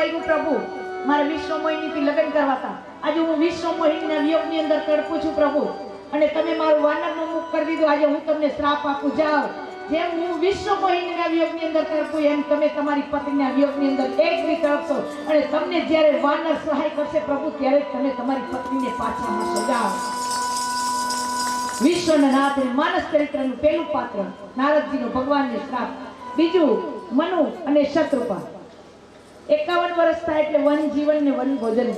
લાગ્યું પ્રભુ મારે વિશ્વ મોહિનીથી લગ્ન કરવા હતા, આજે હું વિશ્વ મોહિનીના વિયોગની અંદર તડપું છું પ્રભુ, અને તમે મારું વાનરનું મુખ કરી દીધું, આજે હું તમને શ્રાપ આપું, જાઓ જેમ હું વિશ્વ મોહિનીના વિયોગની અંદર તડપું એમ તમે તમારી પત્નીના વિયોગની અંદર એક બી તડપશો, અને તમને જ્યારે વાનર સહાય કરશે પ્રભુ ત્યારે તમે તમારી પત્નીને પાછા મળશો, જાઓ। વિશ્વના નાથ માનસ ચરિત્રનું પહેલું પાત્ર નારદજીનો ભગવાનને શ્રાપ, બીજું મનુ અને શત્રુપા। 51 વર્ષ થાય એટલે વન જીવન ને વન ભોજન।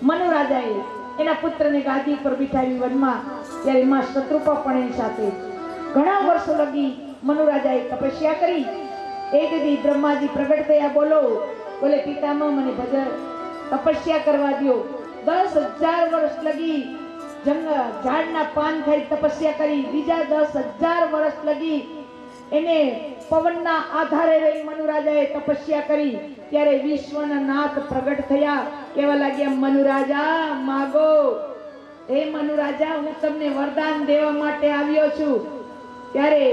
મનુ રાજાએ એના પુત્રને ગાદી પર બિઠાવી વનમાં, ત્યારે માં શત્રુપા પણ એની સાથે ઘણા વર્ષો લગી મનુ રાજાએ તપસ્યા કરી। એક દી બ્રહ્માજી પ્રગટ થયા, બોલે પિતામહ મને તપસ્યા કરવા દો। 10,000 વર્ષ લગી ઝાડના પાન ખાઈ તપસ્યા કરી, બીજા 10,000 વર્ષ લગી એને પવનના આધારે રહી મનુ રાજાએ તપસ્યા કરી। ત્યારે વિશ્વના નાથ પ્રગટ થયા, કેવા લાગ્યા, મનુ રાજા માગો, હે મનુ રાજા હું તમને વરદાન દેવા માટે આવ્યો છું। ત્યારે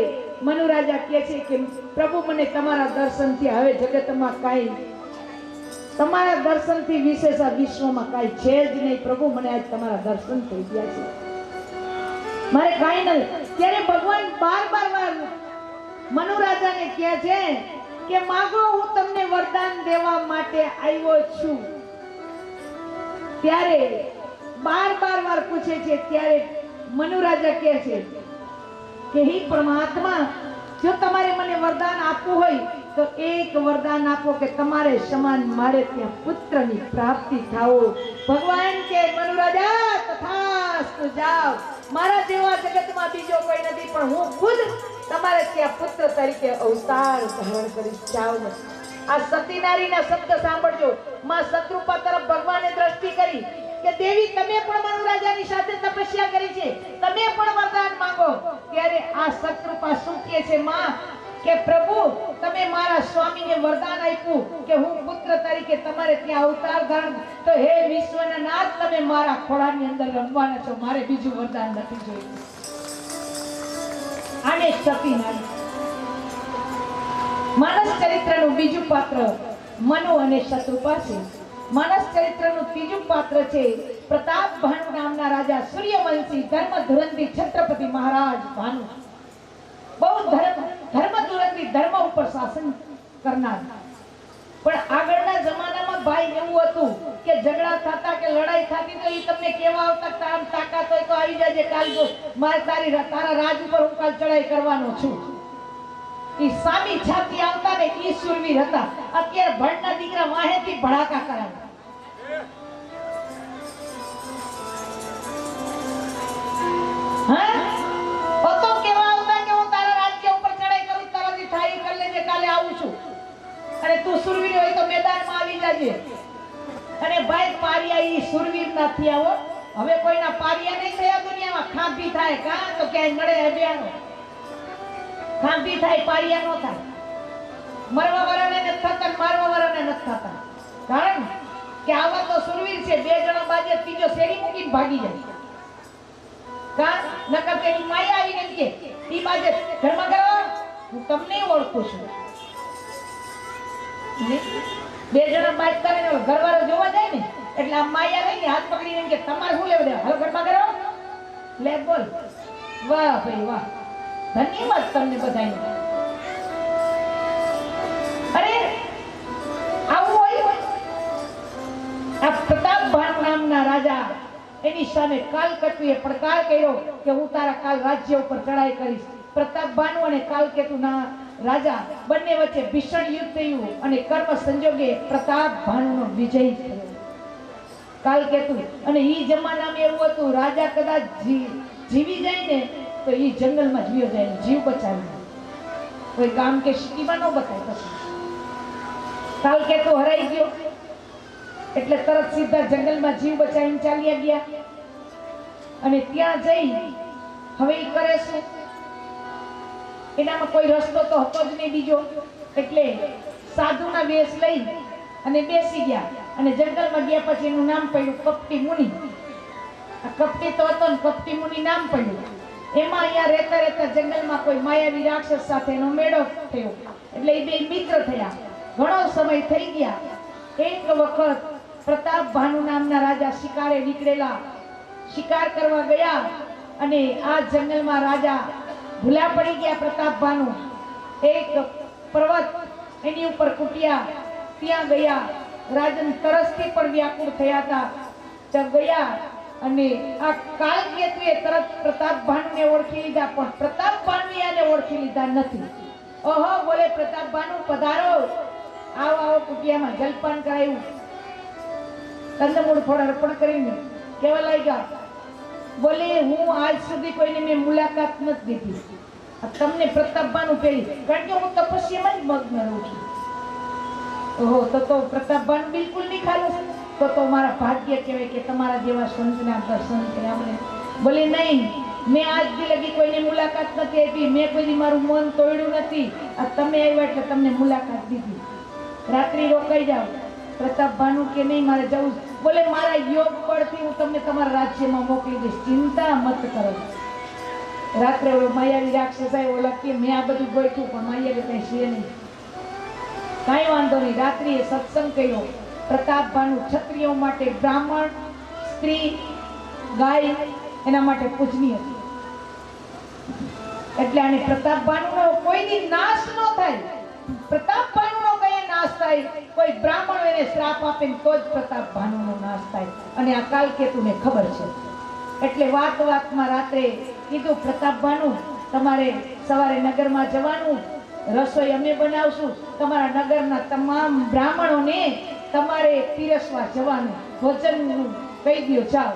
મનુ રાજા કહે છે કે પ્રભુ મને તમારા દર્શનથી હવે જગતમાં કાંઈ, તમારા દર્શનથી વિશેષ આ વિશ્વમાં કાંઈ છે જ નહીં પ્રભુ, મને આજ તમારા દર્શન થઈ ગયા છે, મારે કાંઈ નહીં। ત્યારે ભગવાન બાર મનુ રાજાને કહે છે કે માગો હું તમને વરદાન દેવા માટે આવ્યો છું। ત્યારે બાર વાર પૂછે છે, ત્યારે મનુ રાજા કહે છે કે હે પરમાત્મા, જો તમારે મને વરદાન આપવું હોય તો એક વરદાન આપો કે તમારે સમાન મારે ત્યાં પુત્રની પ્રાપ્તિ થાઓ। ભગવાન કે મનુ રાજા તથાસ્તુ, જાઓ, મારા જેવા જગતમાં બીજો કોઈ નથી, પણ હું ખુદ તમારે ત્યાં પુત્ર તરીકે અવતાર ધારણ કરીશ, જાઓ। આ સતી નારીના શબ્દ સાંભળજો। માં શત્રુપા તરફ ભગવાને દ્રષ્ટિ કરી કે દેવી તમે પણ મનુ રાજાની સાથે તપસ્યા કરી છે, તમે પણ વરદાન માંગો। ત્યારે આ શત્રુપા શું કહે છે, માં કે પ્રભુ તમે મારા સ્વામીને વરદાન આપ્યું કે હું પુત્ર તરીકે તમારે ત્યાં અવતાર ધારણ, તો હે વિશ્વના નાથ તમે મારા ખોળાની અંદર રમવાના છો, મારે બીજું વરદાન નથી જોઈતું। આને સતી નારી। માનસ ચરિત્રનું બીજું પાત્ર મનુ અને શત્રુપા છે। માનસ ચરિત્રનું ત્રીજું પાત્ર છે પ્રતાપ ભાનુ નામના રાજા, સૂર્યવંશી ધર્મ ધુરંધી છત્રપતિ મહારાજ ભાનુ। બહુ ધર્મ ધુરંધી, ધર્મ ઉપર શાસન કરનાર। પણ આગળના જમાનામાં ભાઈ એવું હતું કે ઝઘડા થતા કે લડાઈ થતી તો એ તમને કેવા આવતા, આમ તાકાત હોય તો આવી જાજે, કાલ મારે તારા રાજ ઉપર હું કાલ ચડાઈ કરવાનો છું। ઈ સામી છાતી આવતા ને ઈ સુરવીર હતા। અત્યારે ભણના દીકરા વાહેથી ભડાકા કરાવે। હા તો કેવા આવતા કે હું તારા રાજ્ય ઉપર ચડાઈ કરું, તારાથી થાય કરી લેજે, કાલે આવું છું, અને તું સુરવીર હોય તો મેદાનમાં આવી જાજે। અને ભાઈ પારિયા ઈ સુરવીર ના થયા હો, હવે કોઈના પારિયા નહીં થયા દુનિયામાં। ખાંભી થાય કાં તો ક્યાંય નડે અભિયાનો, ખાંભી થાય પારિયા નો થાય। મરવા વાળાને નથી થતા, મારવા વાળાને નથી થતા, કારણ કે આવા તો સુરવીર છે, બે જણા બાજે ત્રીજો શેરી મૂકીને ભાગી જાય। કાં નકર પેલી માયા આવીને કે ઈ બાજે ઘરમાં ગયો હું તમને ઓળખું છું, બે જણા બાજ કરે ને ઘરવાળો જોવા જાય ને એટલે આ માયા લઈને હાથ પકડીને કે તમારે શું લેવા દે, હાલ ઘરમાં ગયો લે બોલ। વાહ ભાઈ વાહ, ધન્યવાદ તમને બધાને। અરે આવું હોય, આ પ્રતાપ ભાનુ નામના રાજા, એની સામે કાલકેતુએ પડકાર કર્યો કે હું તારા કાલ રાજ્ય ઉપર ચડાઈ કરીશ। પ્રતાપ ભાનુ અને કાલકેતુ ના રાજા બંને વચ્ચે ભીષણ યુદ્ધ થયું અને કર્મ સંજોગે પ્રતાપ ભાનુનો વિજય થયો। કાલકેતુ અને ઈ જમાનામાં એવું હતું, રાજા કદાચ જીવી જાય ને તો ઈ જંગલમાં જીવ્યો જાય, જીવ બચાવી, કોઈ ગામ કે સિટીમાં ન બતાય। પછી કાલકેતુ હરાઈ ગયો એટલે તરત સીધા જંગલમાં જીવ બચાવીને ચાલ્યા ગયા। અને ત્યાં જઈ હવે ઈ કરે શું, એનામાં કોઈ રસ્તો તો હતો જ નહીં બીજો, એટલે સાધુના વેશ લઈ અને બેસી ગયા। અને જંગલમાં ગયા પછી એનું નામ પડ્યું કપટી મુનિ। આ કપટી તો હતો ને કપટી મુનિ નામ પડ્યું। એમાં અહીંયા રહેતા રહેતા જંગલમાં કોઈ માયાવી રાક્ષસ સાથે એનો મેળો થયો, એટલે એ બે મિત્ર થયા। ઘણો સમય થઈ ગયા એક વખત પ્રતાપ ભાનુ નામના રાજા શિકારે નીકળેલા. શિકાર કરવા ગયા અને આ જંગલમાં રાજા ભૂલા પડી ગયા. પ્રતાપ ભાનુ એક પર્વત એની ઉપર કૂટ્યા, ત્યાં ગયા. રાજન તરસથી પણ વ્યાકુળ થયા હતા. ત્યાં ગયા અને આ કાલકેતુએ તરત પ્રતાપ ભાનુને ઓળખી લીધા, પણ પ્રતાપ ભાનુએ આને ઓળખી લીધા નથી. ઓહો, બોલે પ્રતાપ ભાનુ પધારો, આવો આવો. કુટિયામાં જલપાન કરાયું, કંદમૂળ ફળ અર્પણ કરીને કેવા લાગ્યા? બોલે હું આજ સુધી કોઈને મેં મુલાકાત નથી દીધી, તમને પ્રતાપ ભાનુ પેલી, કારણ કે હું તપસ્યામાં જ મગ્ન રહું છું. ઓહો, તો પ્રતાપ ભાનુ બિલકુલ નહીં ખાલું, તો મારા ભાગ્ય કહેવાય કે તમારા જેવા સંતના દર્શન કર્યા મને. બોલે નહીં, મેં આજ દી લગી કોઈને મુલાકાત નથી આપી, મેં કોઈ દી મારું મન તોડ્યું નથી, આ તમે આવ્યા એટલે તમને મુલાકાત દીધી. રાત્રિ રોકાઈ જાઓ. પ્રતાપ ભાનુ કે નહીં, મારે જવું. બોલે મારા યોગ બળથી હું તમને તમારા રાજ્યમાં મોકલી દઈશ, ચિંતા મત કરો. રાત્રે ઓલો માયાવી રાક્ષસ આવ્યો, ઓલા કે મેં આ બધું ગોઠવું, પણ માયાવી કઈ છે નહીં. કાંઈ વાંધો નહીં. રાત્રિએ સત્સંગ કર્યો. પ્રતાપ ભાનુ ક્ષત્રિયો માટે બ્રાહ્મણ, સ્ત્રી, ગાય એના માટે પૂજનીય હતી. એટલે આને પ્રતાપ ભાનુનો કોઈ દી નાશ ન થાય. પ્રતાપ ભાનુનો કઈ નાશ થાય? કોઈ બ્રાહ્મણ એને શ્રાપ આપે તો જ પ્રતાપ ભાનુનો નાશ થાય. અને આ કાલકેતુને ખબર છે. એટલે વાતમાં રાત્રે કીધું, પ્રતાપ ભાનુ તમારે સવારે નગરમાં જવાનું, રસોઈ અમે બનાવશું, તમારા નગરના તમામ બ્રાહ્મણોને તમારે પીરસવા જવાનું, ભોજનનું કહી દો, જાઓ.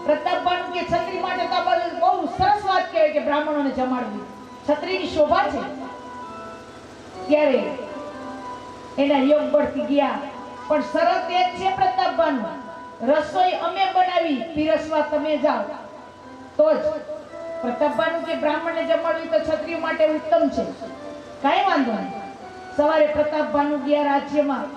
પ્રતાપ ભાનુ કે છત્રી માટે તો બહુ સરસ વાત કહેવાય કે બ્રાહ્મણોને જમાડવી, છત્રીની શોભા છે. ત્યારે એના યોગ બળથી ગયા, પણ શરત એક છે પ્રતાપ ભાનુ, રસોઈ અમે બનાવી, પીરસવા તમે જાઓ તો જ. પ્રતાપ ભાનુ કે બ્રાહ્મણને જમાડવી તો ક્ષત્રિય માટે ઉત્તમ છે, કાંઈ વાંધો નહીં. સવારે પ્રતાપ ભાનુ ગયા રાજ્યમાં,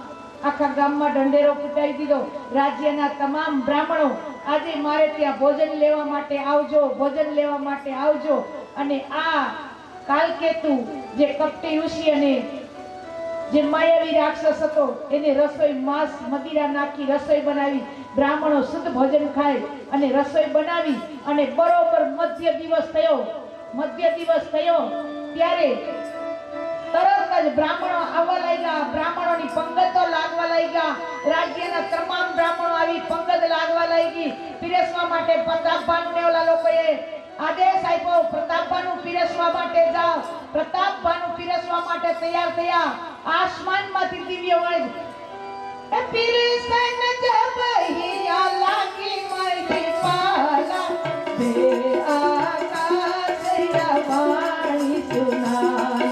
આખા ગામમાં ઢંઢેરો પીટાઈ દીધો. રાજ્યના તમામ બ્રાહ્મણો આજે મારે ત્યાં ભોજન લેવા માટે આવજો, ભોજન લેવા માટે આવજો. અને આ કાલકેતુ જે કપટી ઋષિ અને જે માયાવી રાક્ષસ હતો, એને રસોઈ માંસ મદિરા નાખી રસોઈ બનાવી, બ્રાહ્મણો શુદ્ધ ભોજન ખાય અને રસોઈ બનાવી. અને બરોબર મધ્ય દિવસ થયો ત્યારે તરત જ બ્રાહ્મણો આવવા લાગ્યા, બ્રાહ્મણોની પંગતો લાગવા લાગ્યા. રાજ્યના તમામ બ્રાહ્મણો આવી પંગત લાગવા લાગી પીરસવા માટે. પ્રતાપ ભાનુને ઓલા લોકોએ આદેશ આપ્યો, પ્રતાપ ભાનુ પીરસવા માટે જાઓ. પ્રતાપ ભાનુ પીરસવા માટે તૈયાર થયા. આસમાનમાંથી દિવ્ય વાણી, એ પીરસન જબ હિયા લાગી મારી પાલા, બે આકાશ વાણી સુનાઈ.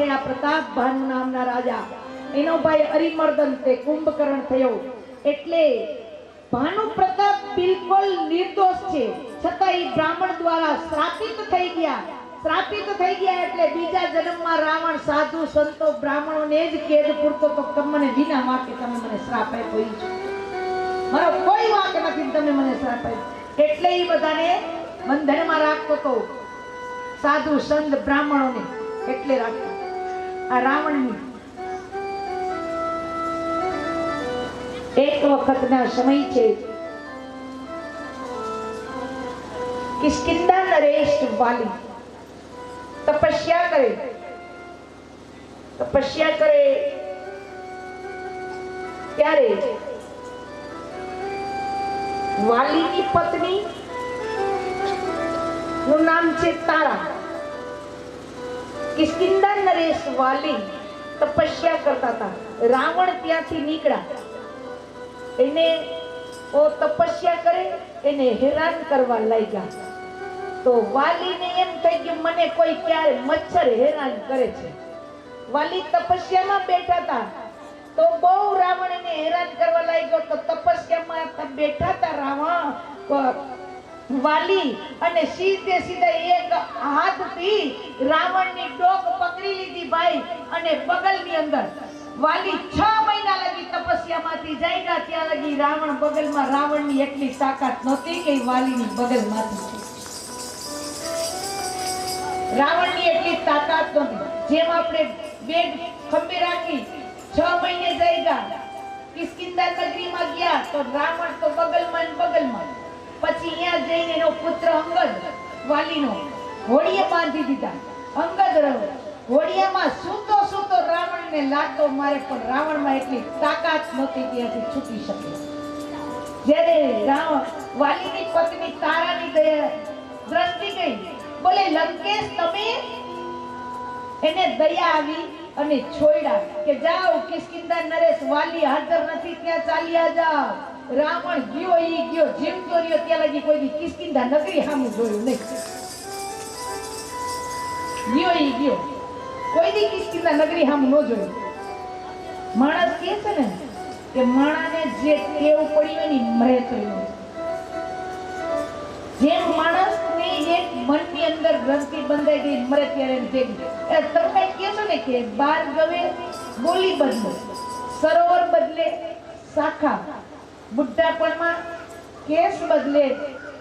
ભાઈ આ પ્રતાપ ભાનુ નામના રાજા, એનો ભાઈ અરિમર્દન તે કુંભકર્ણ થયો. એટલે ભાનુ પ્રતાપ બિલકુલ નિર્દોષ છે, છતાં એ બ્રાહ્મણ દ્વારા શ્રાપિત થઈ ગયા. શ્રાપિત થઈ ગયા એટલે બીજા જન્મમાં રાવણ સાધુ સંતો બ્રાહ્મણોને જ કેદ પૂરતો તો તમને વિના વાકે તમે મને શ્રાપ આપ્યો છે, મારો કોઈ વાક નથી, તમે મને શ્રાપ આપ્યો. એટલે એ બધાને બંધનમાં રાખતો તો, સાધુ સંત બ્રાહ્મણોને એટલે રાખતો. આ રાવણની એક વખતના સમય છે, કિષ્કિંધા નરેશ વાલી તપસ્યા કરે. ત્યારે વાલીની પત્ની નું નામ છે તારા. કિષ્કિંધા નરેશ વાલી તપસ્યા કરતા હતા. રાવણ ત્યાંથી નીકળ્યા. એને તપસ્યા કરે, એને હેરાન કરવા લાગ્યા. તો વાલીને એમ થઈ કે મને કોઈ ક્યારે મચ્છર હેરાન કરે છે. વાલી તપસ્યામાં બેઠા હતા તો બહુ રાવણ એને હેરાન કરવા લાગ્યો. તો તપસ્યામાં બેઠા હતા રાવણ વાલી અને સીધે એક હાથથી રાવણની ડોક પકડી લીધી ભાઈ, અને બગલની અંદર વાલી 6 મહિના લગી તપસ્યામાંથી જાગ્યા. ત્યાં લગી રાવણ બગલમાં, રાવણની એટલી તાકાત નહોતી કે વાલીની બગલમાંથી, રાવણની એટલી તાકાત નહોતી. જેમ આપણે બેગ ખંભે રાખી 6 મહિને જાગ્યા, કિષ્કિંધા નગરીમાં ગયા તો રાવણ તો બગલમાં. પછી અહીંયા જઈને એનો પુત્ર અંગદ વાલીનો હોડીએ બાંધી દીધા. અંગદ હોડિયામાં સૂતો રાવણને લાતો મારે, પણ રાવણમાં એટલી તાકાત નહોતી કે ત્યાંથી છૂટી શકે. જ્યારે વાલીની પત્ની તારાની દ્રષ્ટિ ગઈ, બોલે લંકેશ તમે, એને દયા આવી અને છોડ્યા કે જાઓ કિષ્કિંધા નરેશ વાલી હાજર નથી ત્યાં ચાલ્યા જાઓ. રાવણ ગયો, જેમ ચોર્યો ત્યાં લગી કોઈ કિષ્કિંધા નગરી સામે જોયું નહીં. ગયો કોઈ દી કિષ્કિંધા નગરી સામે ન જોયું. માણસ કહે છે ને કે માણાને જે ટેવ પડી હોય ને મરે તો જેમ માણસની એક મનની અંદર ગ્રંથિ બંધાઈ ગઈ મરે ત્યારે ભેગી. તમે કહો છો ને કે બાર ગવે બોલી બદલે, સરોવર બદલે શાખા, બુઢાપણમાં કેસ બદલે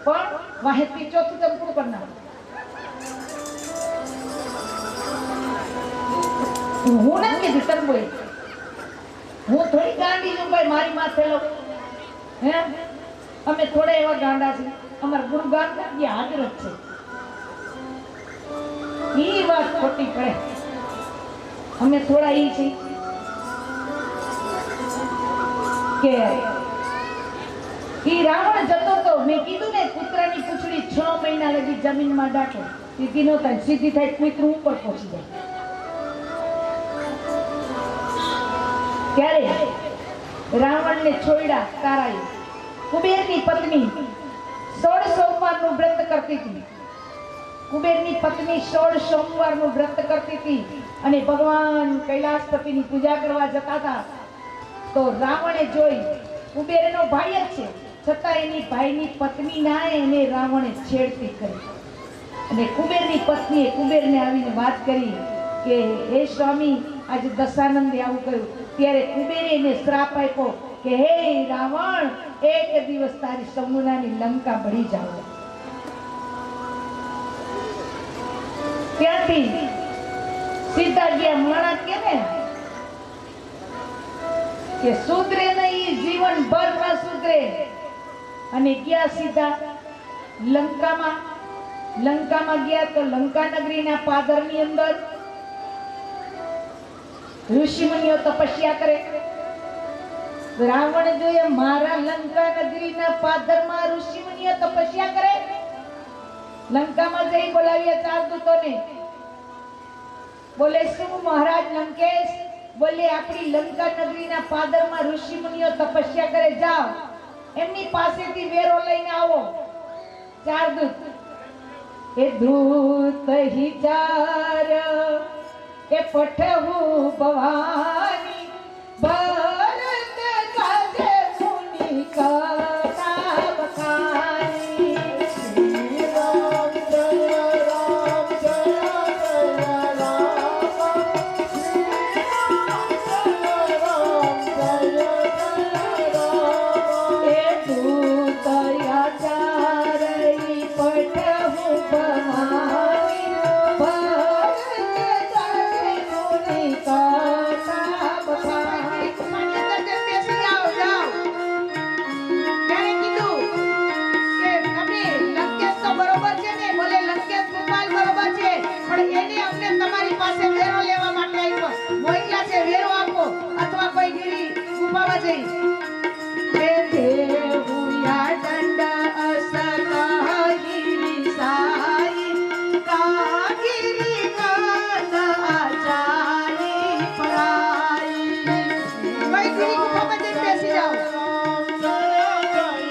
પણ વાહેતી ચોથું ચંપું કરનાર. હું નથી કીધી તમે બોલી, હું થોડી ગાંડી છું ભાઈ, મારી માથે લો હે. અમે થોડા એવા ગાંડા છીએ, અમારા ગુણગાન નથી હાજર જ છે. ઈ વાત ખોટી પડે, અમે થોડા ઈ છીએ કે ઈ રાવણ જતો તો, મેં કીધું ને કૂતરાની પૂંછડી 6 મહિના લગી જમીનમાં દાટો, સીધી નો થાય, સીધી થાય કૂતરું ઉપર પહોંચી જાય. ત્યારે રાવણને છોડ્યા તારાએ. કુબેરની પત્ની 16 સોમવારનું વ્રત કરતી હતી. કુબેરની પત્ની 16 સોમવારનું વ્રત કરતી હતી અને ભગવાન કૈલાસપતિની પૂજા કરવા જતા હતા. તો રાવણે જોઈ, કુબેર એનો ભાઈ જ છે, છતાં એની ભાઈની પત્ની ના એને રાવણે છેડતી કરી. અને કુબેરની પત્નીએ કુબેરને આવીને વાત કરી કે હે સ્વામી, આજે દશાનંદે આવું કહ્યું. ત્યારે કુબેરે એને શ્રાપ આપ્યો કે હે રાવણ, એક દિવસ તારી સમુનાની લંકા બળી જાવ. ત્યાંથી સીધા ગયા માણસ કે ને કે સુધરે નહીં, જીવન ભર ન સુધરે, અને ગયા સીધા લંકામાં. ગયા તો લંકા નગરીના પાદરની અંદર ઋષિમુનિઓ તપસ્યા કરે. રાવણ જોઈએ મારા લંકા નગરીના પાદરમાં ઋષિમુનિઓ તપસ્યા કરે. લંકામાં જઈ બોલાવ્યા 4 દૂતોને. બોલે શું મહારાજ લંકેશ, બોલે આપણી લંકા નગરીના પાદરમાં ઋષિમુનિઓ તપસ્યા કરે, જાઓ એમની પાસેથી વેરો લઈને આવો. 4 દૂત. એ દૂત હિ 4 એ પઠવું ભવાની ભરત કાજે મુનિ કથા બખાની શ્રી રામ જય રામ જય જય રામ શ્રી રામ જય રામ જય જય રામ એ દૂત આચારઈ પઠવું ભવાની ભરત કાજે મુનિ કથા બખાની બેસી જાઓ જાઓ ત્યારે કીધું કે તમે લંકેશ તો બરોબર છે ને ભલે લંકેશ ગોપાલ બરોબર છે પણ એને અમને તમારી પાસે વેરો લેવા માટે આવ્યો મોકલ્યા છે વેરો આપો અથવા કોઈ ગીરી ગુફામાં જઈ હે દેવુયા દંડ અસકાહિરી સાઈ કાગિરી કાન આચારી પરાઈ કોઈ ગીરી ગુફામાં જઈ બેસી જાઓ રામ જય જય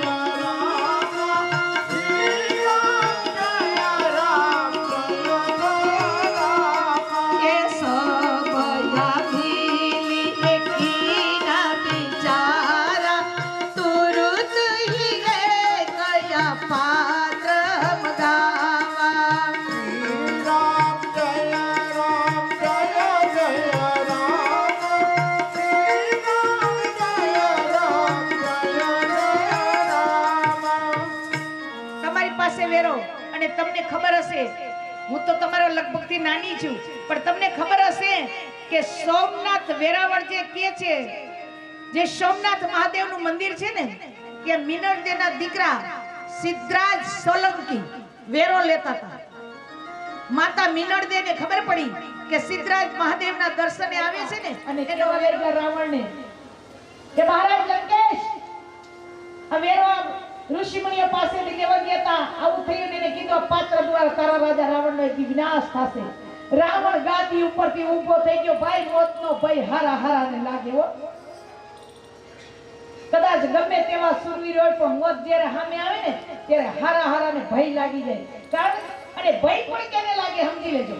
રામ શ્રી રામ જય રામ જય જય રામ એ સબયા ભીલી એકીના બિચારા તુરત હી રે ગયા પાત્ર મગાવા શ્રી રામ જય રામ જય જય રામ શ્રી રામ જય રામ જય જય રામ તમારી પાસે વેરો અને તમને ખબર હશે હું તો તમારો લગભગથી નાની છું પણ તમને ખબર હશે કે સોમનાથ વેરાવળ જે કે છે જે સોમનાથ મહાદેવનું મંદિર છે ને કે મિનળદેના દીકરા સિદ્ધરાજ સોલંકી વેરો લેતા હતા માતા મિનળદેને ખબર પડી કે સિદ્ધરાજ મહાદેવના દર્શને આવે છે ને અને એનો કેવા વેરો વેરગા રાવણને કે મહારાજ લંકેશ આ વેરો ઋષિમુનિઓ પાસે લેવા ગયા હતા આવું થયું ને એને કીધું આ પાત્ર દ્વારા તારા રાજા રાવણનો એક વિનાશ થશે રાવણ ગાદી ઉપરથી ઊભો થઈ ગયો ભાઈ મોતનો ભય હારા હારાને લાગે હો કદાચ ગમે તેવા સુરવીર હોય પણ મોત જ્યારે સામે આવે ને ત્યારે હારા હારાને ભય લાગી જાય કારણ અને ભય પણ કેને લાગે સમજી લેજો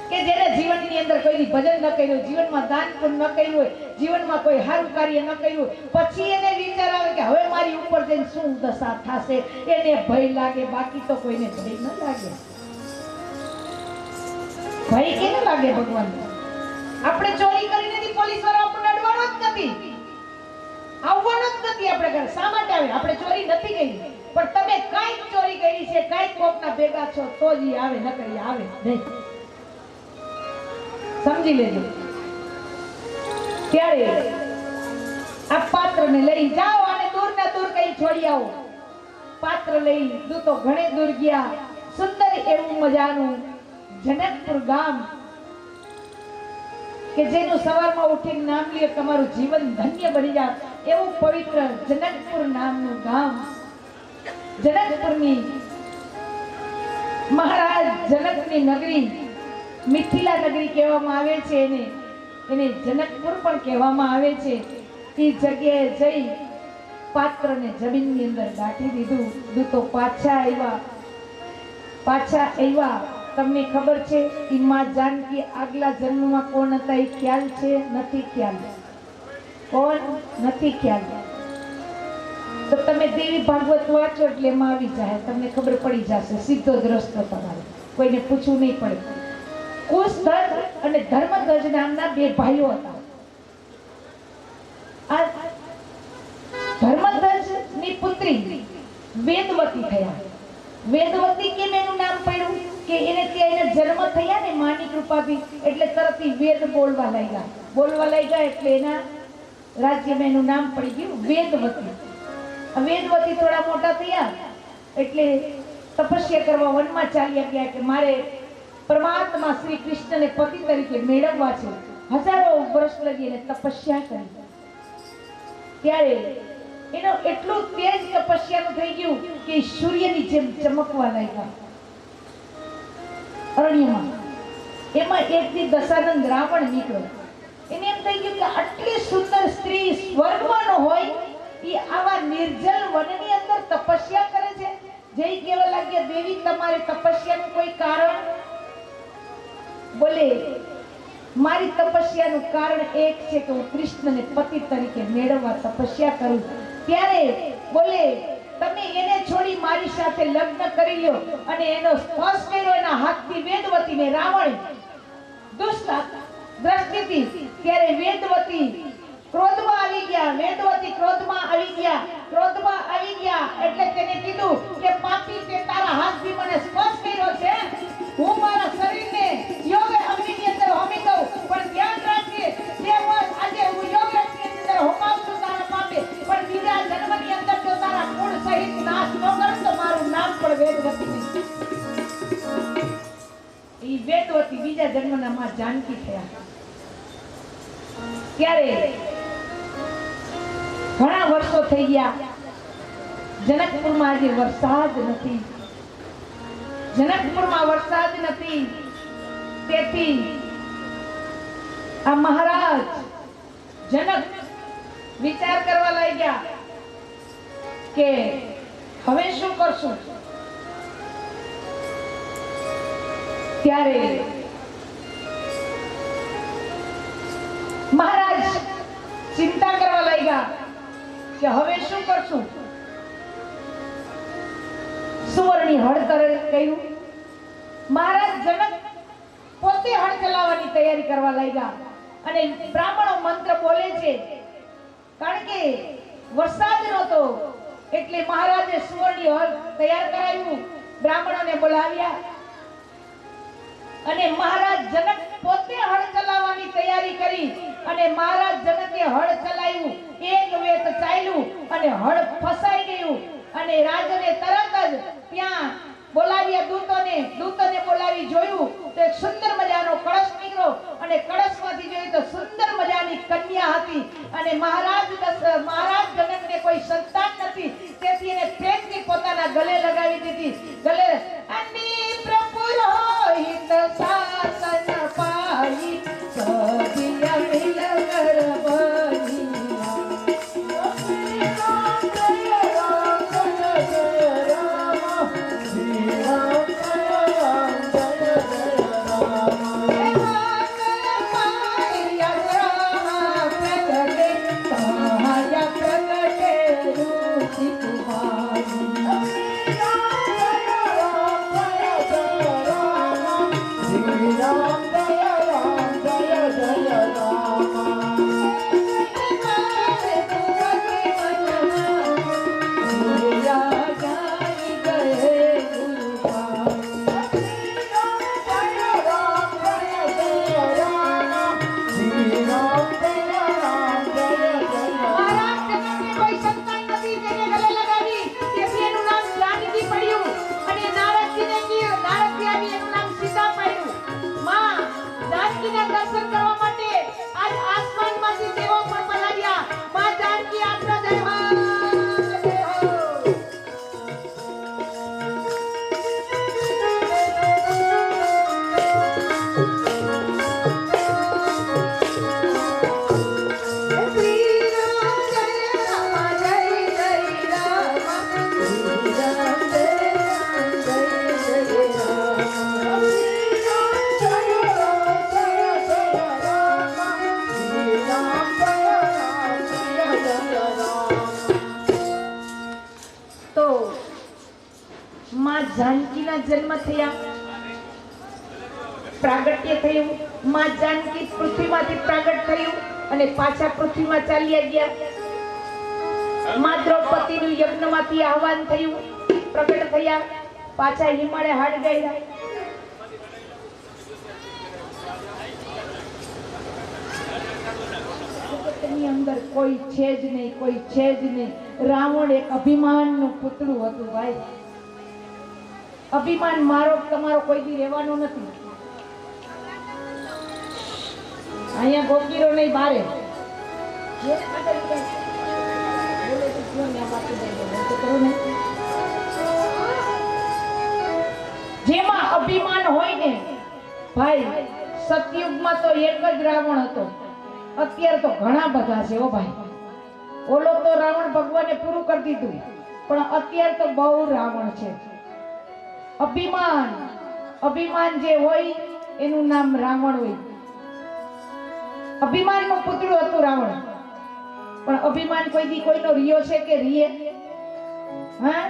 કે જેને જીવનની અંદર કોઈની ભજન ન કર્યું જીવનમાં દાન પણ ન કર્યું હોય જીવનમાં કોઈ સારું કાર્ય ન કર્યું હોય પછી એને વિચાર આવે કે હવે મારી ઉપર જઈને શું દશા થશે એને ભય લાગે બાકી તો કોઈને ભય ન લાગે ભય કેને લાગે ભગવાન આપણે ચોરી કરીને પોલીસ વાળા આપણને અડવાનો જ નથી આવવાનો જ નથી આપણે ઘરે શા માટે આવે આપણે ચોરી નથી કરી પણ તમે કાંઈક ચોરી કરી છે કાંઈક કોકના ભેગા છો તો જ ઈ આવે ન કરી આવે નહીં સમજી લેજો ત્યારે આ પાત્રને લઈ જાઓ અને દૂર ના દૂર કઈ છોડી આવો પાત્ર લઈ દૂતો ઘણે દૂર ગયા સુંદર એવું મજાનું જનકપુર ગામ કે જેનું સવારમાં ઉઠીને નામ લે તમારું જીવન ધન્ય બની જાય એવું પવિત્ર જનકપુર નામનું ગામ જનકપુરની મહારાજ જનકની નગરી મિથિલા નગરી કહેવામાં આવે છે એને જનકપુર પણ કહેવામાં આવે છે એ જગ્યાએ જઈ પાત્રને જમીનની અંદર દાટી દીધું દૂતો પાછા આવ્યા તમને ખબર છે ઈ માં જાનકી આગલા જન્મમાં કોણ હતા એ ખ્યાલ છે નથી ખ્યાલ કોણ નથી ખ્યાલ તો તમે દેવી ભાગવત વાંચો એટલે એમાં આવી જાય તમને ખબર પડી જશે સીધો જ રસ્તો તમારે કોઈને પૂછવું નહીં પડે કુશધ્વજ અને ધર્મધ્વજ નામના બે ભાઈઓ હતા આ ધર્મધ્વજ ની પુત્રી વેદવતી થયા વેદવતી કેમ એનું નામ પડ્યું કે એને ત્યાં એને જન્મ થયા ને માની કૃપાથી એટલે તરત વેદ બોલવા લાગ્યા એટલે એના રાજ્યમાં એનું નામ પડી ગયું વેદવતી વેદવતી થોડા મોટા થયા એટલે તપસ્યા કરવા વનમાં ચાલ્યા ગયા કે મારે પરમાત્મા શ્રી કૃષ્ણને પતિ તરીકે મેળવવા છે હજારો વર્ષ લગી એને તપસ્યા કરી ત્યારે એનો એટલું તેજ તપસ્યાનું થઈ ગયું કે સૂર્યની જેમ ચમકવા લાગ્યા અરણ્યમાં એમાં એક દી દશાનંદ રાવણ નીકળ્યો એને એમ થઈ ગયું કે આટલી સુંદર સ્ત્રી સ્વર્ગમાં ન હોય એ આવા નિર્જલ વનની અંદર તપસ્યા કરે છે જય કેવા લાગ્યા દેવી તમારી તપસ્યાનું કોઈ કારણ બોલે મારી તપસ્યાનું કારણ એક છે કે હું કૃષ્ણને પતિ તરીકે મેળવવા તપસ્યા કરું. ત્યારે બોલે તમે એને છોડી મારી સાથે લગ્ન કરી લ્યો. અને એનો સ્પર્શ કર્યો એના હાથથી વેદવતીને રાવણ દુષ્ટ દ્રષ્ટિથી. ત્યારે વેદવતી ક્રોધમાં આવી ગયા. વેદવતી ક્રોધમાં આવી ગયા. ક્રોધમાં આવી ગયા એટલે તેને કીધું કે પાપી તે તારા હાથથી મને સ્પર્શ કર્યો છે. હું મારા શરીરને યોગ અગ્નિની અંદર હોમી દઉં, પણ ધ્યાન રાખજે જે આજે હું યોગ અગ્નિની અંદર હોમાવું છું તારા પાપે, પણ બીજા જન્મની અંદર જો તારા કુળ સહિત નાશ ન કરું તો મારું નામ પણ વેદવતી નહીં. ઈ વેદવતી બીજા જન્મના માં જાનકી થયા. ત્યારે ઘણા વર્ષો થઈ ગયા. જનકપુરમાં આજે વરસાદ નથી. જનકપુરમાં વરસાદ નથી. તેથી આ મહારાજ જનક વિચાર કરવા લાગ્યા કે હવે શું કરશું. ત્યારે મહારાજ ચિંતા કરવા લાગ્યા કે હવે શું કરશું. સુવર્ણી હળ કર્યું. મહારાજ જનક પોતે હળ ચલાવવાની તૈયારી કરવા લાગ્યા. અને બ્રાહ્મણો મંત્ર બોલે છે, કારણ કે વરસાદ નહોતો એટલે મહારાજે સુવર્ણી હળ તૈયાર કરાવ્યું. બ્રાહ્મણોને બોલાવ્યા અને મહારાજ જનક પોતે હળ ચલાવવાની તૈયારી કરી. અને મહારાજ જનકે હળ ચલાવ્યું. એક વેત ચાલ્યું અને હળ ફસાઈ ગયું. અને રાજને તરત જ ત્યાં બોલાવ્યા દૂતોને બોલાવી જોયું તો એક સુંદર મજાનો કળશ નીકળ્યો. અને કળશમાંથી જોયું તો સુંદર મજાની કન્યા હતી. અને મહારાજ જનકને કોઈ સંતાન નથી, તેથી એને પ્રેમથી પોતાના ગલે લગાવી દીધી. ગલે અન્ની પ્રપુરોહિત શાસન પાઈ સદિય મિલ ગર્ભની. જાનકીના જન્મ થયા, પ્રાગટ્ય થયું. માં જાનકી પૃથ્વીમાંથી પ્રાગટ થયું અને પાછા પૃથ્વીમાં ચાલ્યા ગયા. માં દ્રૌપદીનું યજ્ઞમાંથી આહવાન થયું, પ્રગટ થયા, પાછા હિમાલય હાડ ગયા. જગતની અંદર કોઈ છે જ નહીં, કોઈ છે જ નહીં. રાવણ એક અભિમાનનું પુતળું હતું ભાઈ. અભિમાન મારો તમારો કોઈ દી રહેવાનો નથી. અહીંયા ગોગીરો નહીં બારે જેમાં અભિમાન હોય ને ભાઈ. સતયુગમાં તો એક જ રાવણ હતો, અત્યારે તો ઘણા બધા છે. ઓ ભાઈ, ઓલો તો રાવણ ભગવાને પૂરું કરી દીધું, પણ અત્યારે તો બહુ રાવણ છે. અભિમાન જે હોય એનું નામ રાવણ હોય. અભિમાનનું પુતળું હતું રાવણ. પણ અભિમાન કોઈ દી કોઈનો રિયો છે કે રીએ? હા,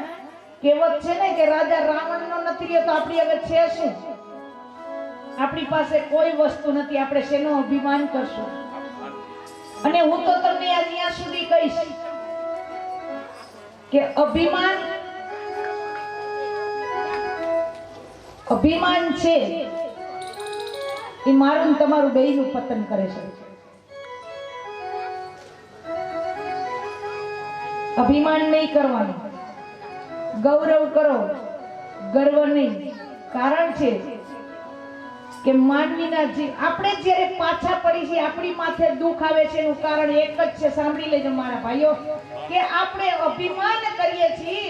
કહેવત છે ને કે રાજા રાવણનો નથી રહ્યો તો આપણી હવે છે શું? આપણી પાસે કોઈ વસ્તુ નથી, આપણે શેનો અભિમાન કરશું? અને હું તો તમને આજ ત્યાં સુધી કહીશ કે અભિમાન છે એ મારું ને તમારું બેયનું પતન કરે છે. અભિમાન નહીં કરવાનું, ગૌરવ કરો, ગર્વ નહીં. કારણ છે કે માનવીના જીવ આપણે જ્યારે પાછા પડી છીએ, આપણી માથે દુઃખ આવે છે એનું કારણ એક જ છે. સાંભળી લેજો મારા ભાઈઓ, કે આપણે અભિમાન કરીએ છીએ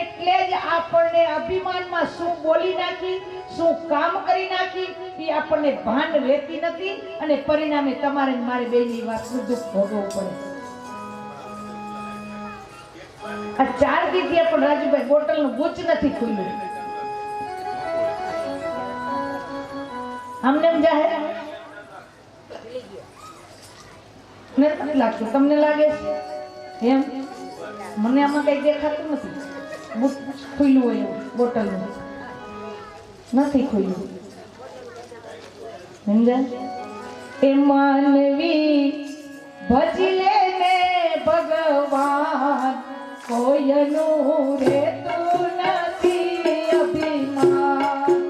એટલે જ આપણને અભિમાનમાં શું બોલી નાખી, શું કામ કરી નાખી એ આપણને ભાન રહેતી નથી, અને પરિણામે તમારે ને મારે બેયની વાતનું દુઃખ ભોગવવું પડે. આ 4 દીધી પણ રાજુભાઈ બોટલનું ગુચ નથી ખુલ્લું. આમને એમ જાહેર નથી લાગતું, તમને લાગે છે એમ? મને આમાં કઈ દેખાતું નથી. બુટ ખુલ્લું હોય એવું બોટલનું નથી ખુલ્લું. સમજાય? એ માનવી ભજલે ને ભગવાન કોયનું રેતું નથી અભિમાન.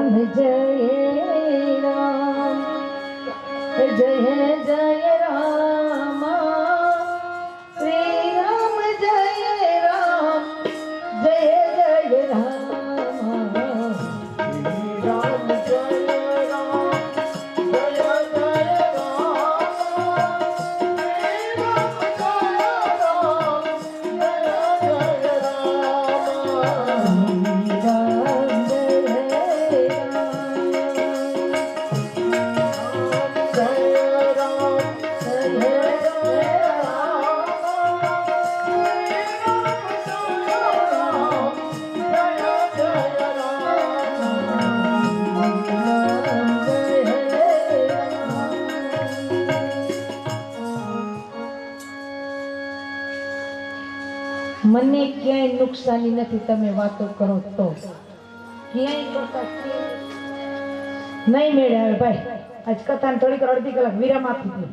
जय राम जय जय राम श्री राम जय राम जय जय राम राम जय राम जय जय राम મને ક્યાંય નુકસાની નથી તમે વાતો કરો તો ક્યાંય કરતા નહીં મેળે આવે ભાઈ આજ કથાને થોડીક અડધી કલાક વિરામ આપી દે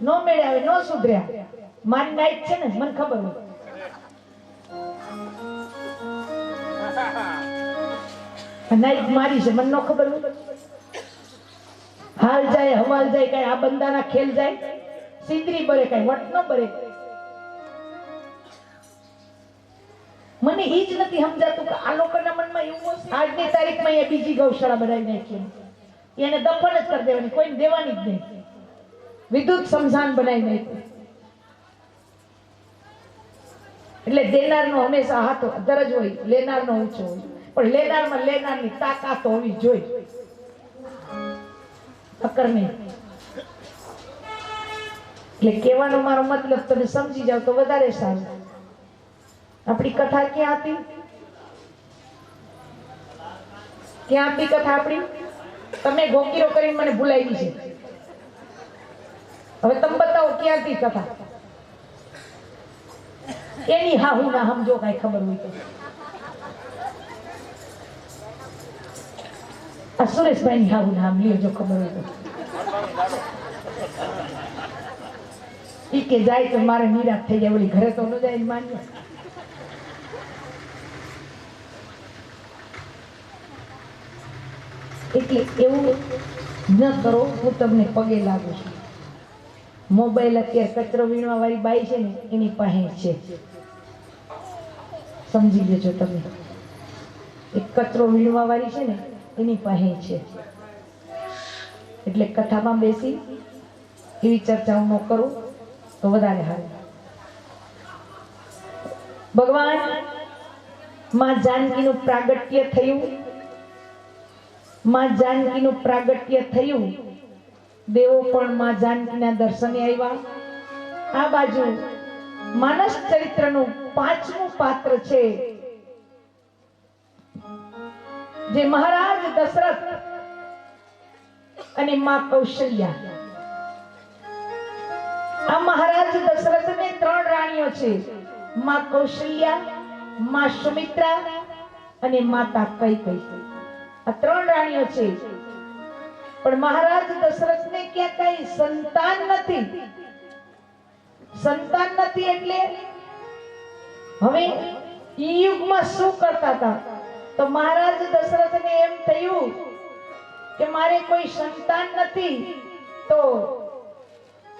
નો મેળે આવે નો સુધર્યા મારી નાઈટ છે ને મને ખબર હોય નાઈટ મારી છે મને નો ખબર હોય હાલ જાય હવાલ જાય કઈ આ બંદાના ખેલ જાય સિંદરી બરે કઈ વટ ન બરે મને એ જ નથી સમજાતું કે આ લોકોના મનમાં એવું હશે આજની તારીખમાં એ બીજી ગૌશાળા બનાવી નાખી એને દફન જ કરી દેવાની કોઈને દેવાની જ નહીં વિદ્યુત સમસાન બનાવી નાખ્યું એટલે દેનારનો હંમેશા હાથ દરજ હોય લેનારનો ઊંચો હોય પણ લેનારમાં લેનારની તાકાત હોવી જોઈએ અકર નહીં એટલે કહેવાનો મારો મતલબ તમે સમજી જાવ તો વધારે સારું આપણી કથા ક્યાં હતી ક્યાં હતી કથા આપણી તમે ગોકીરો કરીને મને ભૂલાવી છે હવે તમે બતાવો ક્યાં હતી કથા એની હા હું ના સમજો કઈ ખબર હોય તો આ સુરેશભાઈ ની હા હું નામ લ્યો જો ખબર હોય તો ઈ કે જાય તો મારે નિરાશ થઈ જાય ઓલી ઘરે તો ન જાય માન્ય એટલે એવું ન કરો હું તમને પગે લાગુ છું મોબાઈલ અત્યારે કચરો વીણવા વાળી બાઈ છે ને એની પાસે છે સમજી લેજો તમે એક કચરો વીણવા વાળી છે ને એની પાસે છે એટલે કથામાં બેસી એવી ચર્ચા હું ન કરું તો વધારે સારું ભગવાન માં જાનકીનું પ્રાગટ્ય થયું માં જાનકીનું પ્રાગટ્ય થયું દેવો પણ માં જાનકીના દર્શને આવ્યા આ બાજુ માનસ ચરિત્રનું 5મું પાત્ર છે જે મહારાજ દશરથ અને માં કૌશલ્યા આ મહારાજ દશરથને 3 રાણીઓ છે માં કૌશલ્યા માં સુમિત્રા અને માતા કૈકેયી આ 3 રાણીઓ છે પણ મહારાજ દશરથને ક્યાં કઈ સંતાન નથી એટલે હવે ઈ યુગમાં શું કરતા હતા તો મહારાજ દશરથને એમ થયું કે મારે કોઈ સંતાન નથી તો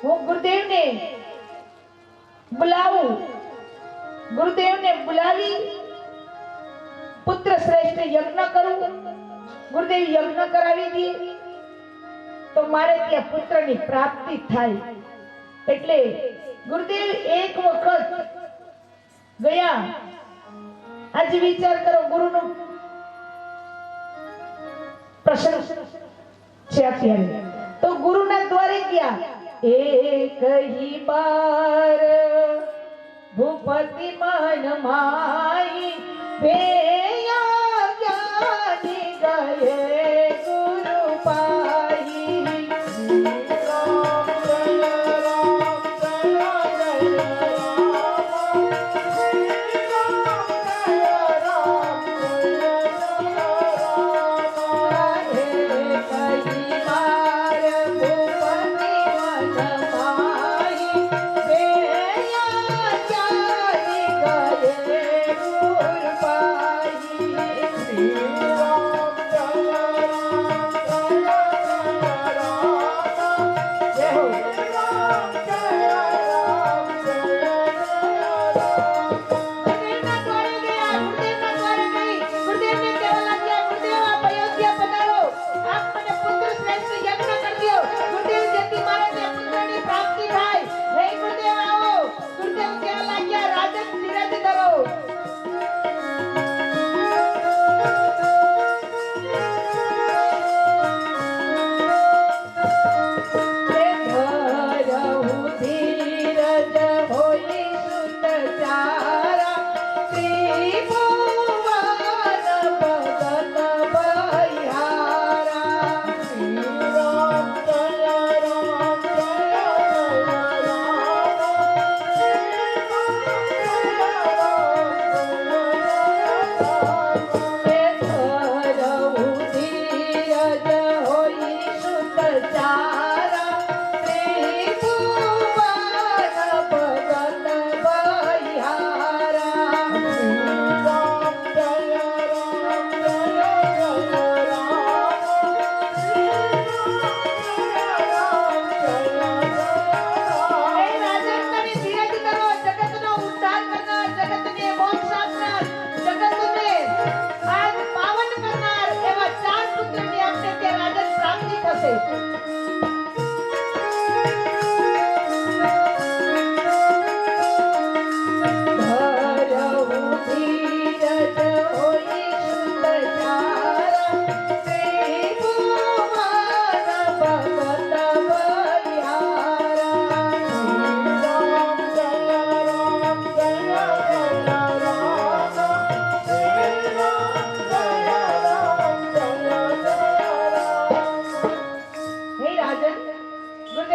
હું ગુરુદેવને બોલાવી પુત્ર શ્રેષ્ઠ યજ્ઞ કરું ગુરુદેવ યજ્ઞ કરાવી દે તો મારે ત્યાં પુત્રની પ્રાપ્તિ થાય એટલે ગુરુદેવ એક વખત ગયા આજે વિચાર કરો ગુરુનો પ્રસંગ છે અત્યારે તો ગુરુના દ્વારે ગયા એક ही बार भूपति मन माई भेया ज्ञानी गए गुरु पाई राम जय राम जय जय राम Bye.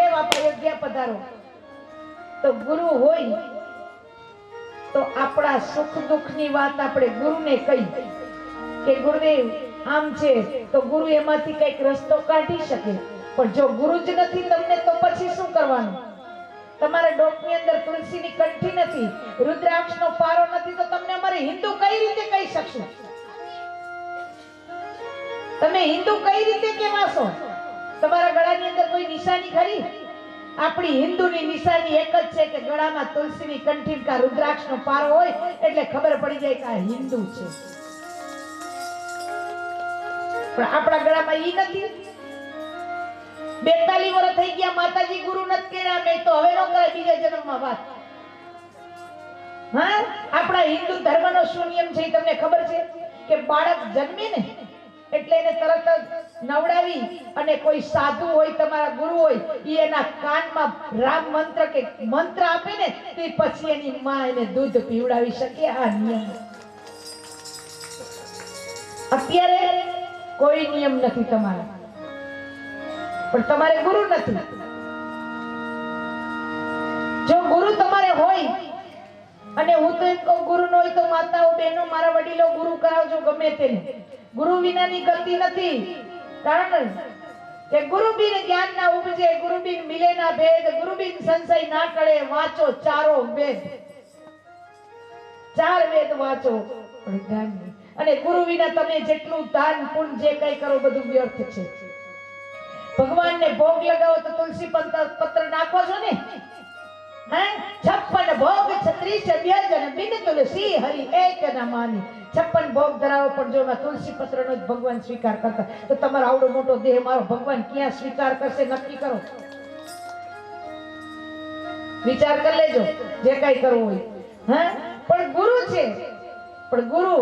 ગુરુદેવ આપ અયોધ્યા પધારો. તો ગુરુ હોય તો આપણા સુખ દુઃખની વાત આપણે ગુરુને કહી કે ગુરુદેવ આમ છે, તો ગુરુ એમાંથી કંઈક રસ્તો કાઢી શકે. પણ જો ગુરુ જ નથી તમને, તો પછી શું કરવાનું? તમારા ડોકની અંદર તુલસીની કંઠી નથી, રુદ્રાક્ષનો પારો નથી, તો તમને અમારે હિન્દુ કઈ રીતે કહી શકશું? તમે હિન્દુ કઈ રીતે કહેવાશો? તમારા ગળાની અંદર કોઈ નિશાની ખરી? આપણી હિન્દુની નિશાની એક જ છે કે ગળામાં તુલસીની કંઠી કા રુદ્રાક્ષનો પારો હોય એટલે ખબર પડી જાય કે આ હિન્દુ છે. પણ આપણા ગળામાં ઈ નથી. 42 વર્ષ થઈ ગયા, માતાજી ગુરુ નથી કર્યા, મેં તો હવે નો કરે બીજા જન્મમાં વાત. હા, આપણા હિન્દુ ધર્મનો શું નિયમ છે એ તમને ખબર છે કે બાળક જન્મે ને એટલે એને તરત જ નવડાવી અને કોઈ સાધુ હોય, તમારા ગુરુ હોય, ઈ એના કાનમાં રામ મંત્ર કે મંત્ર આપે ને તે પછી એની માં એને દૂધ પીવડાવી શકે. આ નિયમ. અત્યારે કોઈ નિયમ નથી તમારા, પણ તમારે ગુરુ નથી. જો ગુરુ તમારે હોય, અને હું તો એમ કહું ગુરુ ન હોય તો માતાઓ બહેનો મારા વડીલો ગુરુ કરાવજો ગમે તેને. ગુરુ વિનાની ગતિ નથી. કારણ કે ગુરુ બિન જ્ઞાન ના ઉપજે, ગુરુ બિન મિલે ના ભેદ, ગુરુ બિન સંશય ના ટળે, વાંચો ચારો વેદ. 4 વેદ વાંચો પણ જ્ઞાન નહીં. અને ગુરુ વિના તમે જેટલું દાન પુણ્ય જે કઈ કરો બધું વ્યર્થ છે. ભગવાનને ભોગ લગાવો તો તુલસી પત્ર નાખો છો ને? હે 56 ભોગ 36 વ્યંજન બિન તુલસી હરિ એક ના માની. 56 ભોગ ધરાવો પણ જો તુલસી પત્રનો જ ભગવાન સ્વીકાર કરતા, તો તમારો આવડો મોટો દેહ મારો ભગવાન ક્યાં સ્વીકાર કરશે નક્કી કરો. વિચાર કરી લેજો જે કઈ કરવું હોય. હે પણ ગુરુ છે, પણ ગુરુ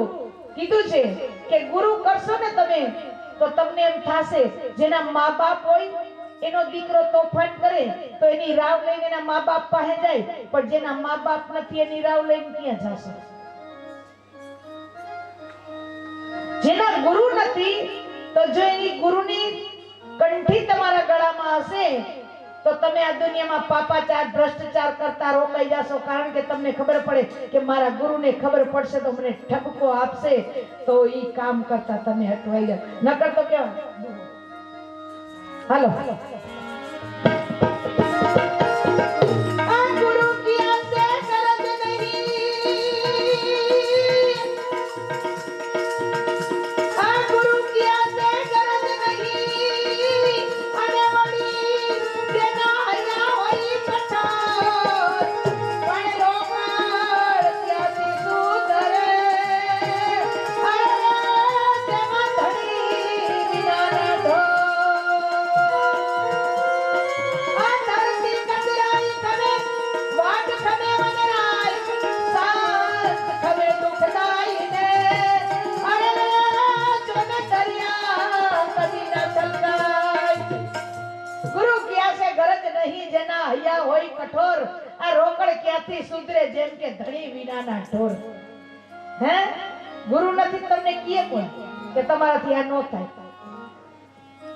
કીધું છે કે ગુરુ કરશો ને તમે તો તમને એમ થાશે જેના મા બાપ હોય એનો દીકરો તોફાન કરે તો એની રાવ લઈને એના મા બાપ પાસે જાય, પણ જેના મા બાપ નથી એની રાવ લઈને ક્યાં જશે? જેના ગુરુ નથી તો જો એની ગુરુની કંઠી તમારા ગળામાં હશે તો તમે આ દુનિયામાં પાપાચાર ભ્રષ્ટાચાર કરતા રોકાઈ જશો. કારણ કે તમને ખબર પડે કે મારા ગુરુને ખબર પડશે તો મને ઠપકો આપશે, તો ઈ કામ કરતા તમે હટવાઈ જાવ. નકર તો કેવા હાલો આ ગુરુ કિયા સે ગરજ નહીં, આ ગુરુ કિયા સે ગરજ નહીં, અને વળી તેના હૈયા હોય કઠોર, પણ રોકડ ક્યાંથી સુધરે, તેમાં ધણી વિનાના ઢોર. કઠોર આ રોકડ ક્યાંથી સુધરે, જેમ કે ધણી વિનાના ઢોર. હે ગુરુ નથી તમને કીએ કોણ કે તમારાથી આ નો થાય?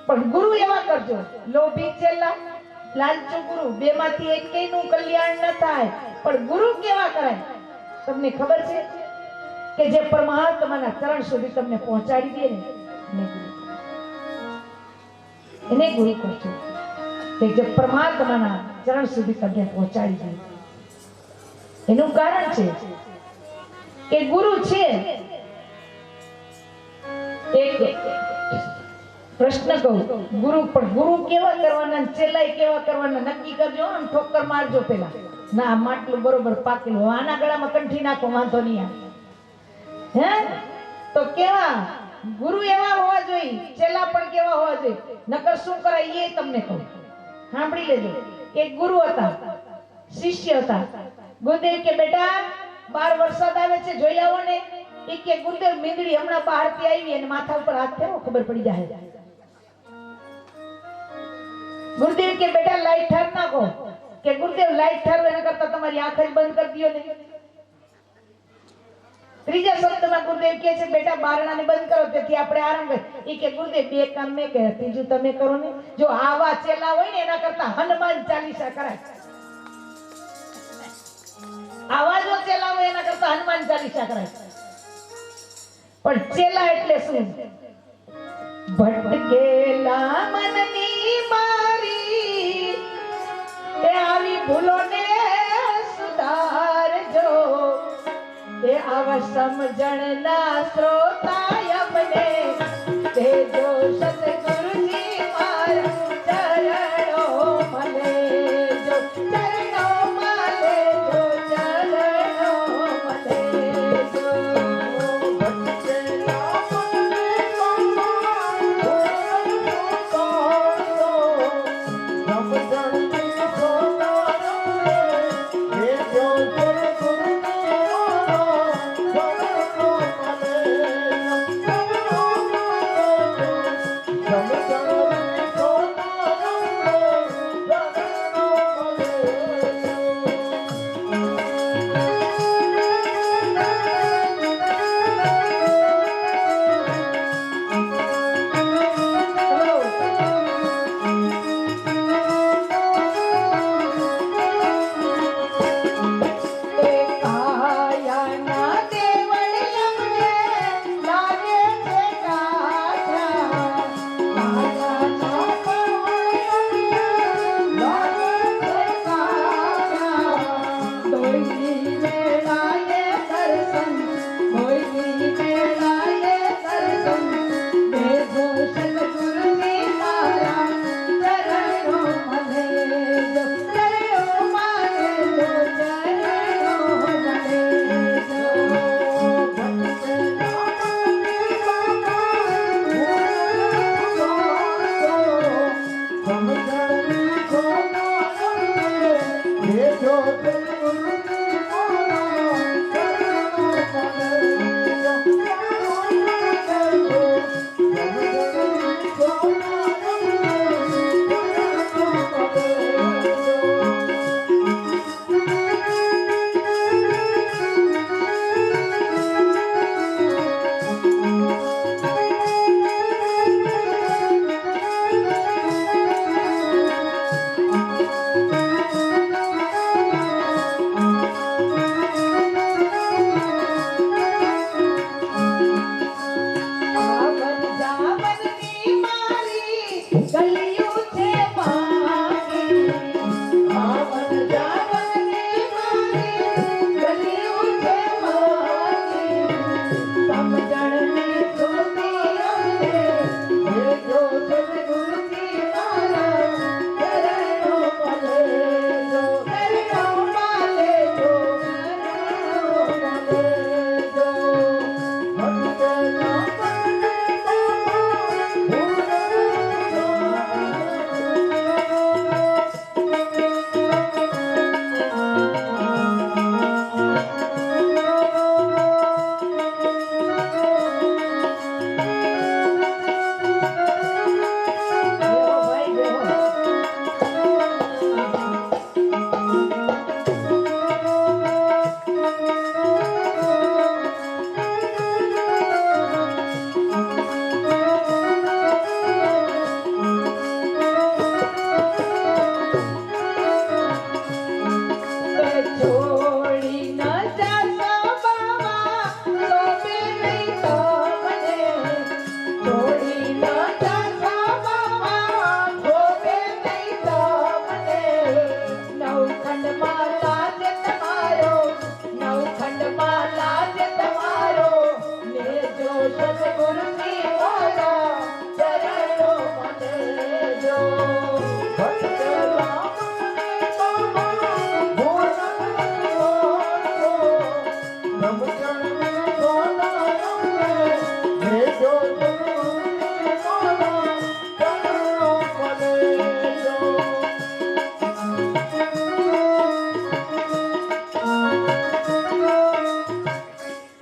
પણ ગુરુ એવા કરજો, લોભી ચેલા લાલચુ ગુરુ બેમાંથી એકેયનું કલ્યાણ ન થાય. પણ ગુરુ કેવા કરાય તમને ખબર છે કે જે પરમાત્માના ચરણ સુધી તમને પહોંચાડી દે ને એને ગુરુ કરજો. કે જે પરમાત્માના ચરણ સુધી તમને પહોંચાડી દે. એનું કારણ છે કે ગુરુ છે. એક પ્રશ્ન કહું, ગુરુ પણ ગુરુ કેવા કરવાના, ચેલાઈ કેવા કરવાના નક્કી કરજો. આમ ઠોકર મારજો પેલા, ના માટલું બરોબર પાકેલું, આના ગળામાં કંઠી નાખો વાંધો નહીં આવે. હે તો કેવા ગુરુ એવા હોવા જોઈએ, ચેલા પણ કેવા હોવા જોઈએ. નકર શું કરાય એ તમને કહું, સાંભળી લેજો. એક ગુરુ હતા, શિષ્ય હતા. ગુરુદેવ કે બેટા બાર વરસાદ આવે છે જોઈ આવો ને. એ કે ગુરુદેવ મીંદડી હમણાં બહારથી આવી અને માથા ઉપર હાથ ફેરવો ખબર પડી જાય. ગુરુદેવ કે બેટા લાઈટ ઠાર નાખો. કે ગુરુદેવ લાઈટ ઠારવે એના કરતા તમારી આંખ જ બંધ કરી દયો ને. ત્રીજા શબ્દમાં ગુરુદેવ કહે છે બેટા બારણાને બંધ કરો, તેથી આપણે આરામ કરીએ. એ કે ગુરુદેવ બે કામ મેં કહે, ત્રીજું તમે કરો ને. જો આવા ચેલા હોય ને એના કરતા હનુમાન ચાલીસા કરાય. આવા જો ચેલા હોય એના કરતા હનુમાન ચાલીસા કરાય. પણ ચેલા એટલે શું? ભટકેલા મનની મારી એ આવી ભૂલોને સુધારજો. એ આવા સમજણના શ્રોતાય બને તેજો સતગુરુજી મારા ચરણો મલેજો, ચરણો મલેજો, ચરણો મલેજો.